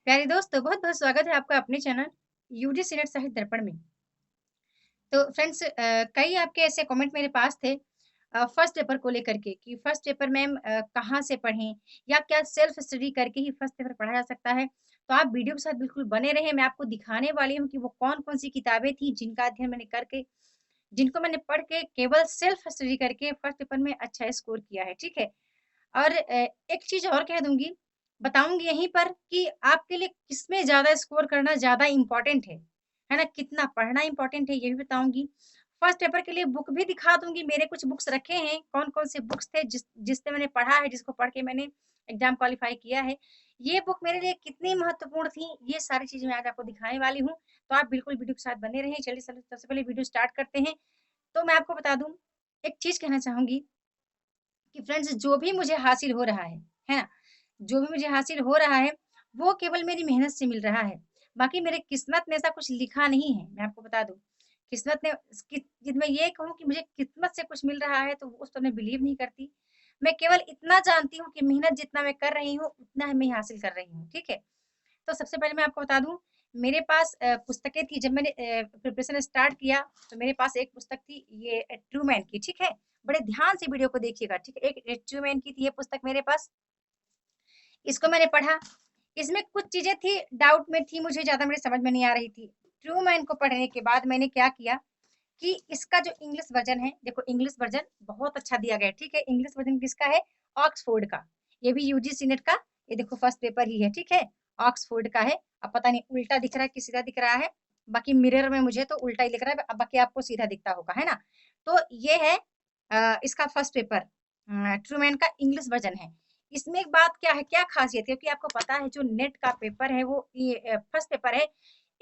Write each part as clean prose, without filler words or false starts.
प्यारे दोस्तों, बहुत-बहुत स्वागत है आपका अपने चैनल यूजीसी नेट साहित्य दर्पण में। तो फ्रेंड्स कई आपके ऐसे कमेंट मेरे पास थे फर्स्ट पेपर को लेकर के कि फर्स्ट पेपर मैम कहाँ से पढ़ें या क्या सेल्फ स्टडी करके ही फर्स्ट पेपर पढ़ा जा सकता है? तो आप वीडियो के साथ बिल्कुल बने रहें, मैं आपको दिखाने वाली हूँ कि वो कौन-कौन सी किताबें थी जिनका अध्ययन मैंने करके जिनको मैंने पढ़ के केवल सेल्फ स्टडी करके फर्स्ट पेपर में अच्छा स्कोर किया है, ठीक है? और एक चीज़ और कह दूँगी, बताऊँगी यहीं पर कि आपके लिए किसमें ज़्यादा स्कोर करना ज़्यादा इम्पोर्टेंट है ना? कितना पढ़ना इम्पोर्टेंट है, ये भी बताऊँगी। फर्स्ट पेपर के लिए बुक भी दिखा दूँगी, मेरे कुछ बुक्स रखे हैं, कौन-कौन से बुक्स थे जिससे मैंने पढ़ा है, जिसको पढ़ के मैंने एग्ज़ाम क्वालीफाई किया है। ये बुक मेरे लिए कितनी महत्वपूर्ण थी, ये सारी चीज़ें मैं आज आपको दिखाने वाली हूँ। तो आप बिल्कुल वीडियो के साथ बने रहें। चलिए सबसे पहले वीडियो स्टार्ट करते हैं। तो मैं आपको बता दूँ, एक चीज़ कहना चाहूँगी कि फ्रेंड्स जो भी मुझे हासिल हो रहा है ना? जो भी मुझे हासिल हो रहा है, वो केवल मेरी मेहनत से मिल रहा है। बाकी मेरे किस्मत में ऐसा कुछ लिखा नहीं है, मैं आपको बता दूँ। किस्मत ने कि यदि मैं ये कहूँ कि मुझे किस्मत से कुछ मिल रहा है, तो उस पर मैं बिलीव नहीं करती। मैं केवल इतना जानती हूँ कि मेहनत जितना मैं कर रही हूँ, उतना ही मैं हासिल कर रही हूँ, ठीक है? तो सबसे पहले मैं आपको बता दूँ, मेरे पास पुस्तकें थी जब मैंने प्रिपरेशन स्टार्ट किया, तो मेरे पास एक पुस्तक थी ये ट्रूमैन की, ठीक है? बड़े ध्यान से वीडियो को देखिएगा, ठीक है? एक ट्रूमैन की थी ये पुस्तक मेरे पास, इसको मैंने पढ़ा। इसमें कुछ चीज़ें थी डाउट में थी, मुझे ज़्यादा मेरे समझ में नहीं आ रही थी। ट्रूमैन को पढ़ने के बाद मैंने क्या किया कि इसका जो इंग्लिश वर्ज़न है, देखो इंग्लिश वर्ज़न बहुत अच्छा दिया गया है, ठीक है? इंग्लिश वर्ज़न किसका है? ऑक्सफोर्ड का। ये भी यूजीसी नेट का, ये देखो फर्स्ट पेपर ही है, ठीक है? ऑक्सफोर्ड का है। अब पता नहीं उल्टा दिख रहा है कि सीधा दिख रहा है, बाकी मिरर में मुझे तो उल्टा ही दिख रहा है, अब बाकी आपको सीधा दिखता होगा, है ना? तो ये है इसका फर्स्ट पेपर ट्रूमैन का इंग्लिश वर्ज़न है। इसमें एक बात क्या है, क्या ख़ासियत है, क्योंकि आपको पता है जो नेट का पेपर है वो ये फर्स्ट पेपर है,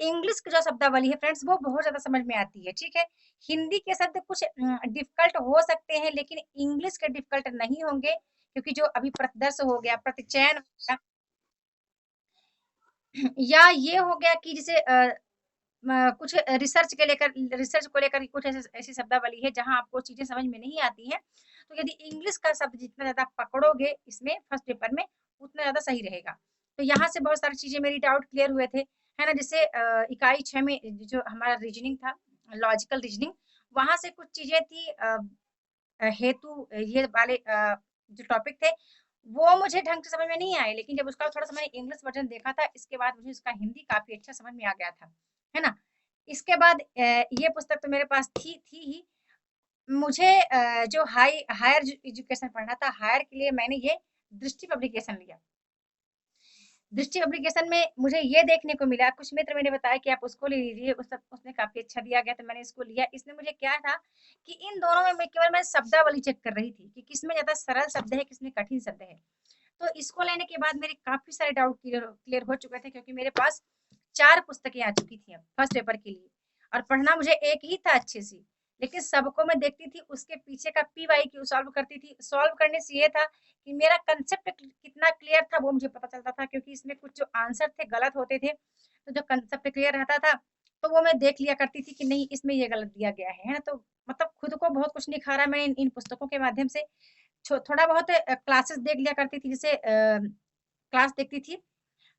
इंग्लिश की जो शब्दावली है फ्रेंड्स वो बहुत ज़्यादा समझ में आती है, ठीक है? हिंदी के शब्द कुछ डिफ़िकल्ट हो सकते हैं, लेकिन इंग्लिश के डिफ़िकल्ट नहीं होंगे, क्योंकि जो अभी प्रतिदर्श हो गया, प्रतिचयन हो गया या ये हो गया कि जैसे कुछ रिसर्च को लेकर कुछ ऐसे ऐसी शब्दावली है जहाँ आपको चीज़ें समझ में नहीं आती हैं, तो यदि इंग्लिश का शब्द जितना ज़्यादा पकड़ोगे इसमें फर्स्ट पेपर में, उतना ज़्यादा सही रहेगा। तो यहाँ से बहुत सारी चीज़ें मेरी डाउट क्लियर हुए थे, है ना? जैसे इकाई 6 में जो हमारा रीज़निंग था, लॉजिकल रीज़निंग, वहाँ से कुछ चीज़ें थी हेतु ये वाले जो टॉपिक थे, वो मुझे ढंग से समझ में नहीं आए, लेकिन जब उसका थोड़ा-सा मैंने इंग्लिश वर्ज़न देखा था, इसके बाद मुझे उसका हिंदी काफ़ी अच्छा समझ में आ गया था, है ना? इसके बाद ये पुस्तक तो मेरे पास थी ही, मुझे जो हायर एजुकेशन पढ़ना था, हायर के लिए मैंने ये दृष्टि पब्लिकेशन लिया। दृष्टि पब्लिकेशन में मुझे ये देखने को मिला, कुछ मित्र मैंने बताया कि आप उसको ले लीजिए, उसने काफ़ी अच्छा दिया गया, तो मैंने इसको लिया। इसमें मुझे क्या था कि इन दोनों में मैं शब्दावली चेक कर रही थी कि किसमें ज़्यादा सरल शब्द है, किसमें कठिन शब्द है। तो इसको लेने के बाद मेरे काफ़ी सारे डाउट क्लियर हो चुके थे, क्योंकि मेरे पास 4 पुस्तकें आ चुकी थी अब फर्स्ट पेपर के लिए, और पढ़ना मुझे एक ही था अच्छे से। लेकिन सबको मैं देखती थी, उसके पीछे का पीवाईक्यू सॉल्व करती थी। सॉल्व करने से ये था कि मेरा कांसेप्ट कितना क्लियर था वो मुझे पता चलता था, क्योंकि इसमें कुछ जो आंसर थे गलत होते थे, तो जो कांसेप्ट क्लियर रहता था, तो वो मैं देख लिया करती थी कि नहीं इसमें ये गलत दिया गया है ना? तो मतलब खुद को बहुत कुछ निखारा मैंने इन इन पुस्तकों के माध्यम से। थोड़ा बहुत क्लासेस देख लिया करती थी, जैसे क्लास देखती थी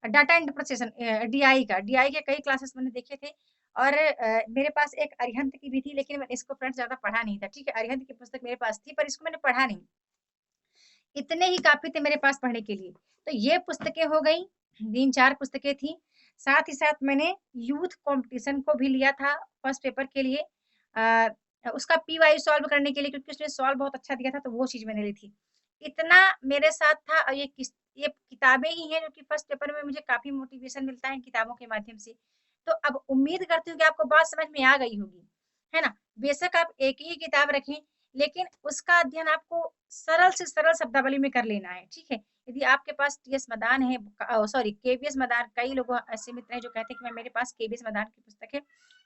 डाटा इंटरप्रिटेशन डीआई के कई क्लासेस मैंने देखे थे, और मेरे पास एक अरिहंत की भी थी, लेकिन मैंने इसको फ्रेंड्स ज़्यादा पढ़ा नहीं था, ठीक है? अरिहंत की पुस्तक मेरे पास थी, पर इसको मैंने पढ़ा नहीं। इतने ही काफ़ी थे मेरे पास पढ़ने के लिए। तो ये पुस्तकें हो गई, 3-4 पुस्तकें थी। साथ ही साथ मैंने यूथ कॉम्पिटिशन को भी लिया था फर्स्ट पेपर के लिए, अ, उसका पीवाई सॉल्व करने के लिए, क्योंकि उसने सॉल्व बहुत अच्छा दिया था, तो वो चीज़ मैंने ली थी। इतना मेरे साथ था, और ये किताबें ही हैं जो कि फर्स्ट पेपर में मुझे काफ़ी मोटिवेशन मिलता है इन किताबों के माध्यम से। तो अब उम्मीद करती हूँ कि आपको बात समझ में आ गई होगी, है ना? बेशक आप एक ही किताब रखें, लेकिन उसका अध्ययन आपको सरल से सरल शब्दावली में कर लेना है, ठीक है? यदि आपके पास टीएस मदान है, सॉरी केवीएस मदान, कई लोग ऐसे मित्र हैं जो कहते हैं कि मैं मेरे पास केवीएस मदान की पुस्तक है,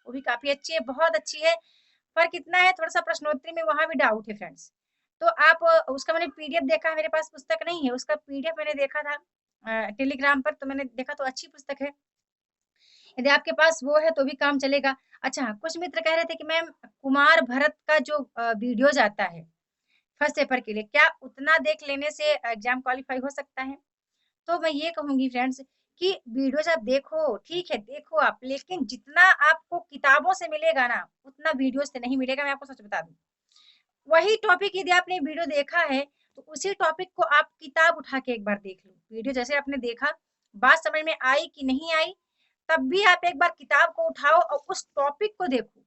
वो भी काफ़ी अच्छी है, बहुत अच्छी है। फ़र्क इतना है, थोड़ा-सा प्रश्नोत्तरी में वहाँ भी डाउट है फ्रेंड्स। तो आप उसका मैंने पीडीएफ देखा है, मेरे पास पुस्तक नहीं है, उसका पीडीएफ मैंने देखा था टेलीग्राम पर, तो मैंने देखा तो अच्छी पुस्तक है। यदि आपके पास वो है तो भी काम चलेगा। अच्छा, कुछ मित्र कह रहे थे कि मैम कुमार भरत का जो वीडियोज़ आता है फर्स्ट पेपर के लिए, क्या उतना देख लेने से एग्ज़ाम क्वालीफाई हो सकता है? तो मैं ये कहूँगी फ्रेंड्स कि वीडियोज़ आप देखो, ठीक है देखो आप, लेकिन जितना आपको किताबों से मिलेगा ना, उतना वीडियो से नहीं मिलेगा, मैं आपको सच बता दूँ। वही टॉपिक यदि आपने वीडियो देखा है, तो उसी टॉपिक को आप किताब उठा के एक बार देख लो। वीडियो जैसे आपने देखा, बात समझ में आई कि नहीं आई, तब भी आप एक बार किताब को उठाओ और उस टॉपिक को देखो,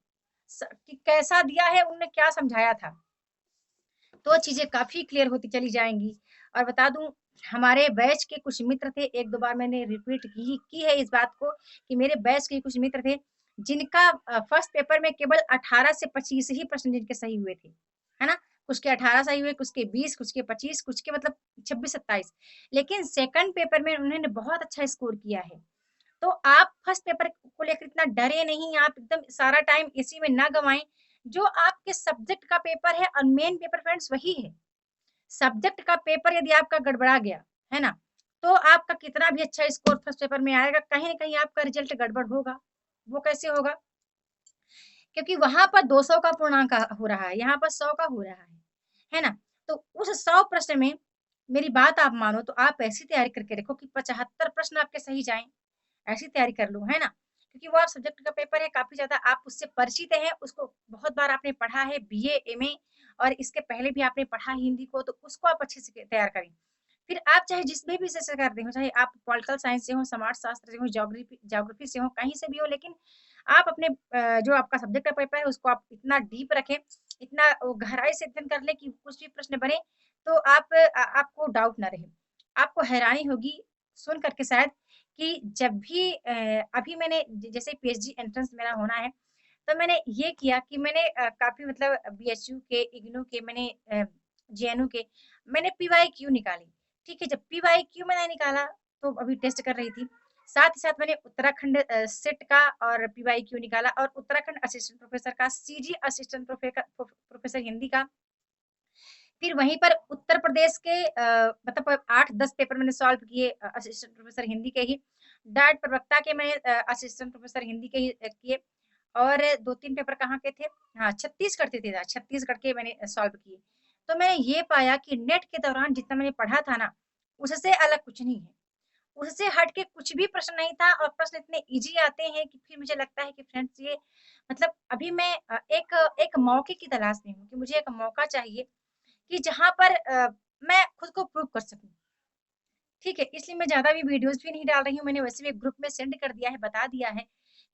कि कैसा दिया है, उन्होंने क्या समझाया था। तो चीज़ें काफ़ी क्लियर होती चली जाएँगी। और बता दूँ, हमारे बैच के कुछ मित्र थे, 1-2 बार मैंने रिपीट की है इस बात को, कि मेरे बैच के कुछ मित्र थे, जिनका फर्स्ट पेपर में केवल 18 से 25 ही प्रश्न जिनके सही हुए थे। है ना? कुछ के 18 सही हुए, कुछ के 20, कुछ के 25, कुछ के मतलब 26-27। लेकिन सेकंड पेपर में उन्होंने बहुत अच्छा स्कोर किया है। तो आप फर्स्ट पेपर को लेकर इतना डरे नहीं, आप एकदम सारा टाइम इसी में ना गँवाएँ। जो आपके सब्जेक्ट का पेपर है और मेन पेपर फ्रेंड्स वही है। सब्जेक्ट का पेपर यदि आपका गड़बड़ा गया, है ना? तो आपका कितना भी अच्छा स्कोर फर्स्ट पेपर में आएगा, कहीं न कहीं आपका रिज़ल्ट गड़बड़ होगा। वो कैसे होगा? क्योंकि वहाँ पर 200 का पूर्णांक हो रहा है, यहाँ पर 100 का हो रहा है ना? तो उस 100 प्रश्न में मेरी बात आप मानो तो आप ऐसी तैयारी करके रखो कि 75 प्रश्न आपके सही जाएँ। ऐसी तैयारी कर लो, है ना? क्योंकि वो आप सब्जेक्ट का पेपर है, काफ़ी ज़्यादा आप उससे परिचित हैं, उसको बहुत बार आपने पढ़ा है, बीए, एमए और इसके पहले भी आपने पढ़ा है हिंदी को, तो उसको आप अच्छे से तैयार करें। फिर आप चाहे जिस भी विषय से कर रहे हो, चाहे आप पॉलिटिकल साइंस से हो, समाज शास्त्र से हो, ज्योग्राफी ज्योग्राफी से हो, कहीं से भी हो, लेकिन आप अपने जो आपका सब्जेक्ट का पेपर है, उसको आप इतना डीप रखें, इतना गहराई से अध्ययन कर लें कि कुछ भी प्रश्न बने, तो आपको डाउट ना रहे। आपको हैरानी होगी सुन कर के शायद कि जब भी अभी मैंने जैसे पीएचडी एंट्रेंस मेरा होना है, तो मैंने ये किया कि मैंने काफ़ी मतलब बीएचयू के, इग्नू के मैंने जेएनयू के मैंने पीवाईक्यू निकाली, ठीक है? जब पीवाईक्यू मैंने निकाला, तो अभी टेस्ट कर रही थी। साथ ही साथ मैंने उत्तराखंड सेट का और पीवाईक्यू निकाला और उत्तराखंड असिस्टेंट प्रोफ़ेसर का, सीजी असिस्टेंट प्रोफ़ेसर हिंदी का। फिर वहीं पर उत्तर प्रदेश के मतलब 8-10 पेपर मैंने सॉल्व किए असिस्टेंट प्रोफ़ेसर हिंदी के ही। डाइट प्रवक्ता के मैंने असिस्टेंट प्रोफ़ेसर हिंदी के ही किए और 2-3 पेपर कहाँ के थे? हाँ, छत्तीसगढ़ के थे छत्तीसगढ़ के मैंने सॉल्व किए। तो मैंने ये पाया कि नेट के दौरान जितना मैंने पढ़ा था ना, उससे अलग कुछ नहीं है। उससे हट के कुछ भी प्रश्न नहीं था और प्रश्न इतने ईज़ी आते हैं कि फिर मुझे लगता है कि फ्रेंड्स ये मतलब अभी मैं एक मौके की तलाश में हूँ कि मुझे एक मौका चाहिए कि जहाँ पर मैं खुद को प्रूव कर सकूँ। ठीक है? इसलिए मैं ज़्यादा भी वीडियोज़ भी नहीं डाल रही हूँ। मैंने वैसे भी ग्रुप में सेंड कर दिया है, बता दिया है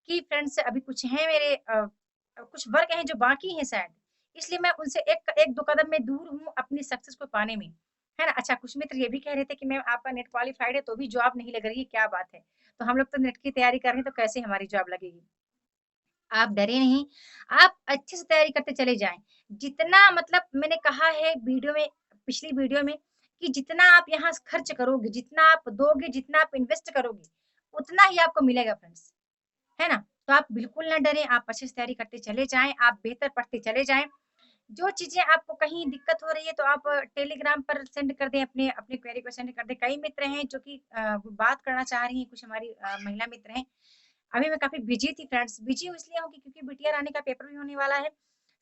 कि फ्रेंड्स अभी कुछ हैं मेरे कुछ वर्क हैं जो बाकी हैं शायद। इसलिए मैं उनसे एक 1-2 कदम मैं दूर हूँ अपनी सक्सेस को पाने में। है ना? अच्छा कुछ मित्र ये भी कह रहे थे कि मैम आपका नेट क्वालिफाइड है तो भी जॉब नहीं लग रही है, क्या बात है? तो हम लोग तो नेट की तैयारी कर रहे हैं तो कैसे हमारी जॉब लगेगी? आप डरे नहीं, आप अच्छे से तैयारी करते चले जाएँ। जितना मतलब मैंने कहा है वीडियो में पिछली वीडियो में कि जितना आप यहाँ स खर्च करोगे, जितना आप दोगे, जितना आप इन्वेस्ट करोगे, उतना ही आपको मिलेगा फ्रेंड्स, है ना? तो आप बिल्कुल ना डरें, आप अच्छे से तैयारी करते चले जाएँ, आप बेहतर पढ़ते चले जाएँ। जो चीज़ें आपको कहीं दिक्कत हो रही है तो आप टेलीग्राम पर सेंड कर दें, अपने अपने क्वेरी को सेंड कर दें। कई मित्र हैं जो कि बात करना चाह रही हैं, कुछ हमारी महिला मित्र हैं। अभी मैं काफ़ी बिज़ी थी फ्रेंड्स, बिज़ी हूँ इसलिए हूँ कि क्योंकि बिटिया रानी का पेपर भी होने वाला है।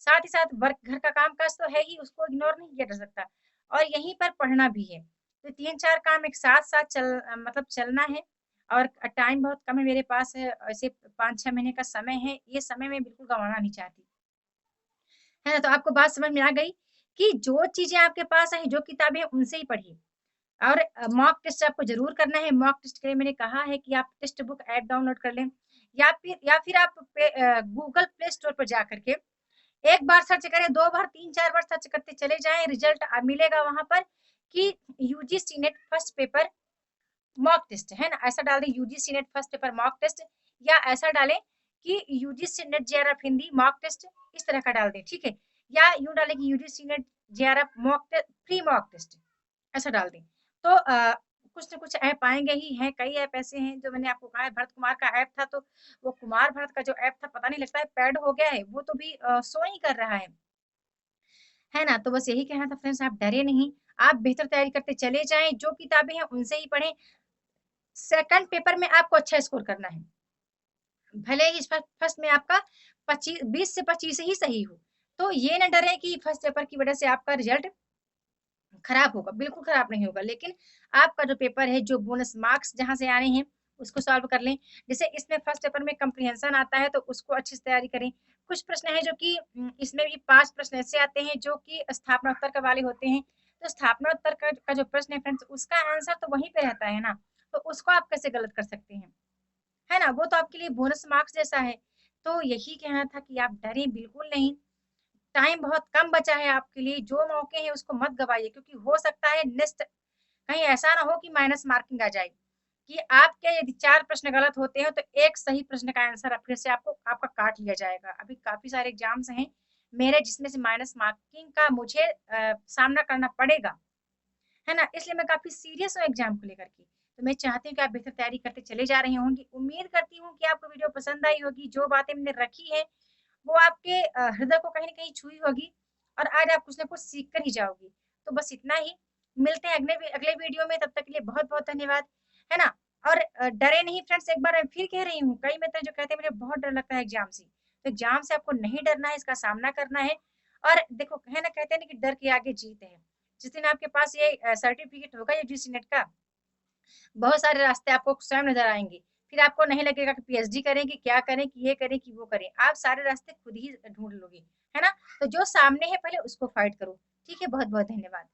साथ ही साथ वर्क घर का काम-काज तो है ही, उसको इग्नोर नहीं किया जा सकता और यहीं पर पढ़ना भी है। तो 3-4 काम एक साथ-साथ मतलब चलना है और टाइम बहुत कम है मेरे पास ऐसे 5-6 महीने का समय है, ये समय मैं बिल्कुल गँवाना नहीं चाहती। है ना? तो आपको बात समझ में आ गई कि जो चीज़ें आपके पास हैं, जो किताबें हैं, उनसे ही पढ़िए और मॉक टेस्ट आपको ज़रूर करना है। मॉक टेस्ट के लिए मैंने कहा है कि आप टेक्स्ट बुक ऐप डाउनलोड कर लें या फिर आप गूगल प्ले स्टोर पर जा कर के एक बार सर्च करें, 2 बार, 3-4 बार सर्च करते चले जाएँ, रिज़ल्ट मिलेगा वहाँ पर कि UGC NET first paper mock test, है ना? ऐसा डाल दें UGC NET first paper mock test या ऐसा डालें कि UGC NET JRF Hindi mock test, इस तरह का डाल दें, ठीक है? या यूँ डालें कि UGC NET JRF free mock test, ऐसा डाल दें। तो कुछ न कुछ ऐप आएँगे ही हैं, कई ऐप ऐसे हैं जो मैंने आपको कहा है भरत कुमार का ऐप था, तो वो कुमार भरत का जो ऐप था पता नहीं लगता है पेड हो गया है, वो तो भी शो ही कर रहा है ना? तो बस यही कहना था फ्रेंड्स आप डरे नहीं, आप बेहतर तैयारी करते चले जाएँ, जो किताबें हैं उनसे ही पढ़ें। सेकंड पेपर में आपको अच्छा स्कोर करना है। भले ही फर्स्ट में आपका 20 से 25 ही सही हो। तो ये ना डरें कि फर्स्ट पेपर की वजह से आपका रिज़ल्ट खराब होगा, बिल्कुल खराब नहीं होगा। लेकिन आपका जो पेपर है, जो बोनस मार्क्स जहाँ से आने हैं, उसको सॉल्व कर लें। जैसे इसमें फर्स्ट पेपर में कम्प्रिहेंशन आता है तो उसको अच्छे से तैयारी करें। कुछ प्रश्न हैं जो कि इसमें भी 5 प्रश्न ऐसे आते हैं जो कि स्थापना उत्तर वाले होते हैं। तो स्थापना उत्तर का जो प्रश्न है फ्रेंड्स, उसका आंसर तो वहीं पे रहता है ना, तो उसको आप कैसे गलत कर सकते हैं, है ना? वो तो आपके लिए बोनस मार्क्स जैसा है। तो यही कहना था कि आप डरें बिल्कुल नहीं। टाइम बहुत कम बचा है आपके लिए, जो मौके हैं उसको मत गवाइए, क्योंकि हो सकता है नेक्स्ट कहीं ऐसा ना हो कि माइनस मार्किंग आ जाए, कि आपके यदि 4 प्रश्न गलत होते हैं तो एक सही प्रश्न का आंसर फिर से आपको आपका काट लिया जाएगा। अभी काफ़ी सारे एग्ज़ाम्स हैं मेरे जिसमें से माइनस मार्किंग का मुझे सामना करना पड़ेगा, है ना? इसलिए मैं काफ़ी सीरियस हूँ एग्ज़ाम को लेकर के। तो मैं चाहती हूँ कि आप बेहतर तैयारी करते चले जा रही होंगी। उम्मीद करती हूँ कि आपको वीडियो पसंद आई होगी। जो बातें मैंने रखी हैं वो आपके हृदय को कहीं न कहीं छुई होगी और आज आप कुछ न कुछ सीख कर ही जाओगी। तो बस इतना ही, मिलते हैं अगले वीडियो में, तब तक के लिए बहुत-बहुत धन्यवाद, है ना? और डरे नहीं फ्रेंड्स, एक बार मैं फिर कह रही हूँ, कई मित्र जो कहते हैं मुझे बहुत डर लगता है एग्ज़ाम से, तो एग्ज़ाम से आपको नहीं डरना है, इसका सामना करना है। और देखो है ना, कहते हैं ना कि डर के आगे जीत है। जिस दिन आपके पास ये सर्टिफ़िकेट होगा यूजीसी नेट का, बहुत सारे रास्ते आपको स्वयं नज़र आएँगे। फिर आपको नहीं लगेगा कि पीएचडी करें कि क्या करें, कि ये करें कि वो करें। आप सारे रास्ते खुद ही ढूँढ लोगे, है ना? तो जो सामने है पहले उसको फाइट करो। ठीक है, बहुत-बहुत धन्यवाद।